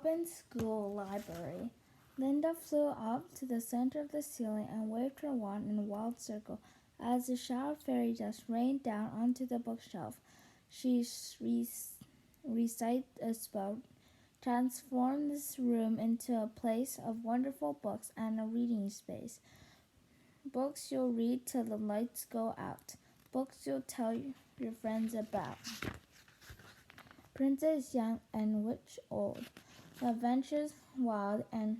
Goblin School Library. Linda flew up to the center of the ceiling and waved her wand in a wild circle. As the shower fairy dust rained down onto the bookshelf, she recited a spell, transformed this room into a place of wonderful books and a reading space. Books you'll read till the lights go out. Books you'll tell your friends about. Princess Young and Witch Old. Adventures Wild and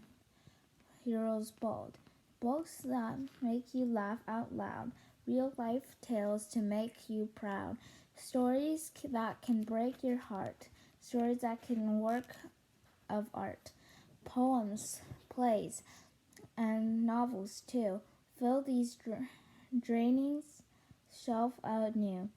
Heroes Bold. Books that make you laugh out loud. Real-life tales to make you proud. Stories that can break your heart. Stories that can work of art. Poems, plays, and novels too. Fill these drainings shelf anew.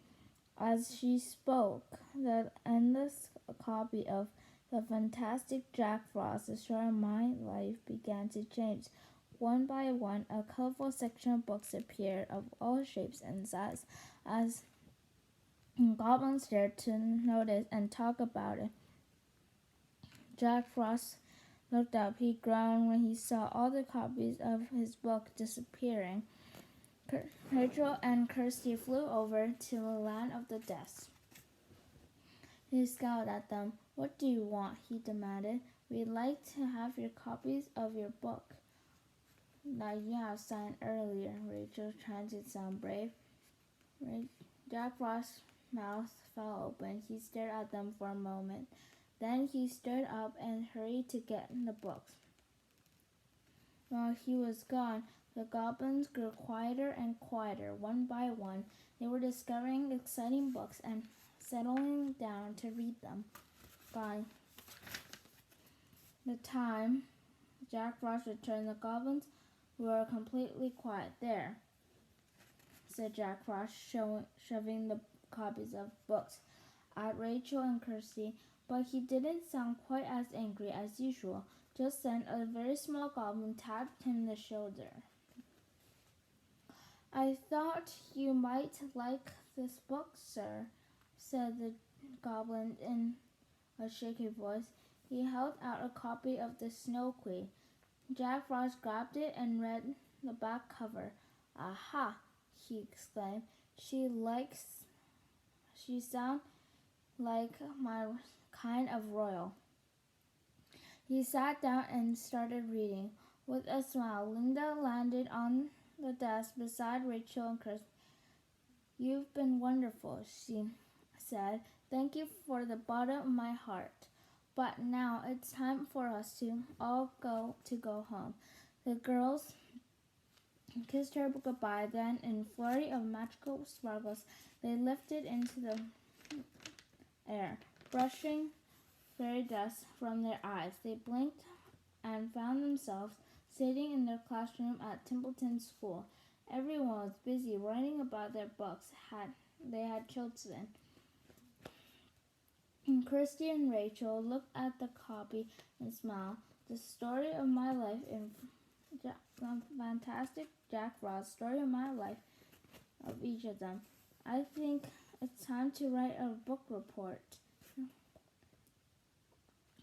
As she spoke, the endless copy of the fantastic Jack Frost, the story of my life, began to change. One by one, a colorful section of books appeared of all shapes and sizes. As goblins dared to notice and talk about it, Jack Frost looked up. He groaned when he saw all the copies of his book disappearing. Rachel and Kirsty flew over to the land of the desks. He scowled at them. "What do you want?" he demanded. "We'd like to have your copies of your book that you have signed earlier," Rachel tried to sound brave. Jack Frost's mouth fell open. He stared at them for a moment. Then he stood up and hurried to get the books. While he was gone, the goblins grew quieter and quieter. One by one, they were discovering exciting books and settling down to read them. By the time Jack Frost returned, the goblins were completely quiet. "There," said Jack Frost, shoving the copies of books at Rachel and Kirsty, but he didn't sound quite as angry as usual. Just then, a very small goblin tapped him on the shoulder. "I thought you might like this book, sir," said the goblin in a shaky voice. He held out a copy of the Snow Queen. Jack Frost grabbed it and read the back cover. "Aha!" he exclaimed. She sounds like my kind of royal." He sat down and started reading. With a smile, Linda landed on the desk beside Rachel and Chris. "You've been wonderful," she said. "Thank you for the bottom of my heart. But now it's time for us to all go home." The girls kissed her goodbye. Then, in a flurry of magical sparkles, they lifted into the air, brushing fairy dust from their eyes. They blinked and found themselves sitting in their classroom at Templeton School. Everyone was busy writing about their books they had chosen. Kirsty and Rachel looked at the copy and smiled. The story of my life in the fantastic Jack Frost, story of my life of each of them. "I think it's time to write a book report,"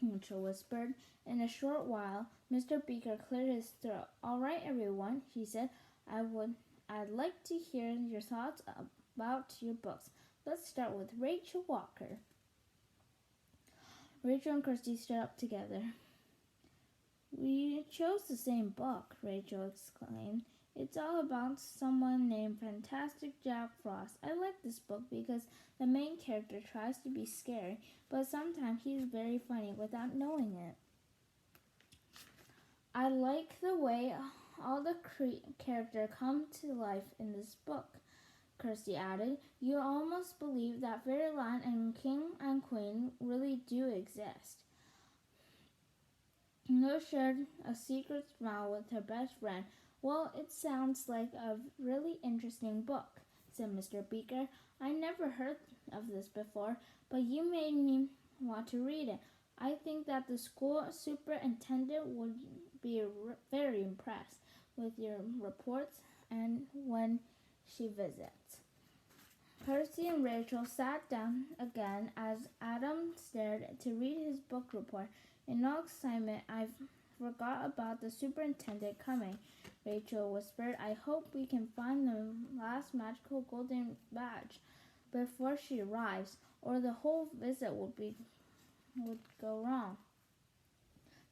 Rachel whispered. In a short while, Mr. Beaker cleared his throat. "All right, everyone," he said. I'd like to hear your thoughts about your books. Let's start with Rachel Walker." Rachel and Kirsty stood up together. "We chose the same book," Rachel exclaimed. "It's all about someone named Fantastic Jack Frost. I like this book because the main character tries to be scary, but sometimes he's very funny without knowing it." "I like the way all the characters come to life in this book," Kirsty added. "You almost believe that Fairyland and King and Queen really do exist." Rose shared a secret smile with her best friend. "Well, it sounds like a really interesting book," said Mr. Beaker. "I never heard of this before, but you made me want to read it. I think that the school superintendent would be very impressed with your reports and when she visits." Percy and Rachel sat down again as Adam started to read his book report. In all excitement, I forgot about the superintendent coming. Rachel whispered, I hope we can find the last magical golden badge before she arrives, or the whole visit would go wrong.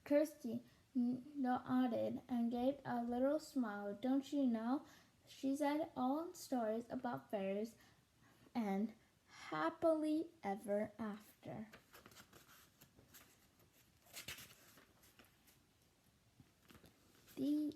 Kirsty nodded and gave a little smile. Don't you know? She said all stories about fairies and happily ever after. The